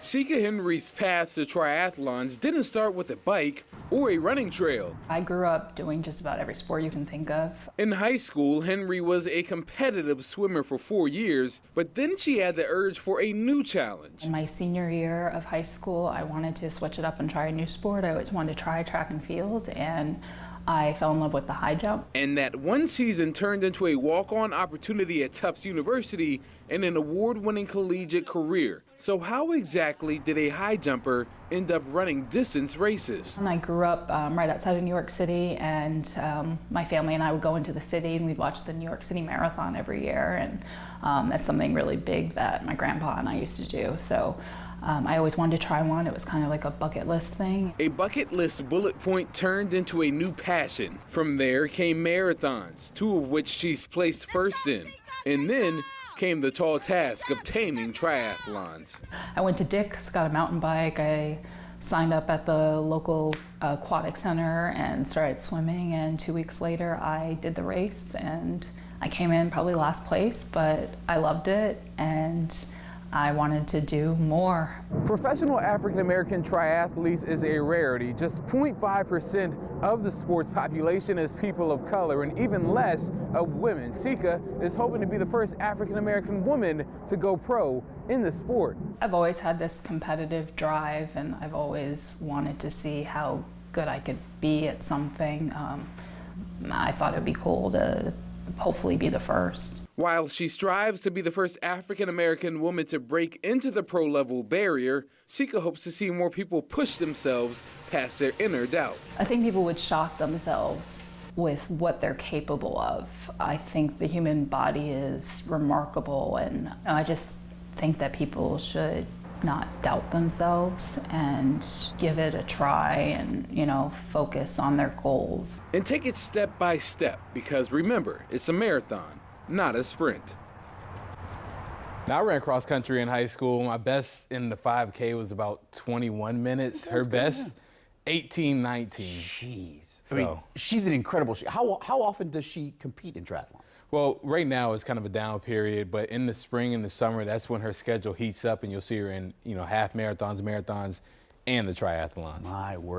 Sika Henry's path to triathlons didn't start with a bike or a running trail. I grew up doing just about every sport you can think of. In high school, Henry was a competitive swimmer for 4 years, but then she had the urge for a new challenge. In my senior year of high school, I wanted to switch it up and try a new sport. I always wanted to try track and field, and I fell in love with the high jump. And that one season turned into a walk-on opportunity at Tufts University and an award-winning collegiate career. So how exactly did a high jumper end up running distance races? And I grew up right outside of New York City, and my family and I would go into the city and we'd watch the New York City Marathon every year, and that's something really big that my grandpa and I used to do. So I always wanted to try one. It was kind of like a bucket list thing. A bucket list bullet point turned into a new passion. From there came marathons, 2 of which she's placed first in. And then came the tall task of taming triathlons. I went to Dick's, got a mountain bike. I signed up at the local aquatic center and started swimming, and 2 weeks later I did the race, and I came in probably last place, but I loved it and I wanted to do more. Professional African-American triathletes is a rarity. Just 0.5% of the sport's population is people of color, and even less of women. Sika is hoping to be the first African-American woman to go pro in the sport. I've always had this competitive drive, and I've always wanted to see how good I could be at something. I thought it'd be cool to hopefully be the first. While she strives to be the first African-American woman to break into the pro-level barrier, Sika hopes to see more people push themselves past their inner doubt. I think people would shock themselves with what they're capable of. I think the human body is remarkable, and I just think that people should not doubt themselves and give it a try and, focus on their goals. And take it step by step, because remember, it's a marathon, not a sprint. Now, I ran cross country in high school. My best in the 5K was about 21 minutes. Her best, 18:19. Jeez. So. I mean, she's an incredible. How often does she compete in triathlon? Well, right now it's kind of a down period, but in the spring and the summer, that's when her schedule heats up, and you'll see her in, half marathons, and the triathlons. My word.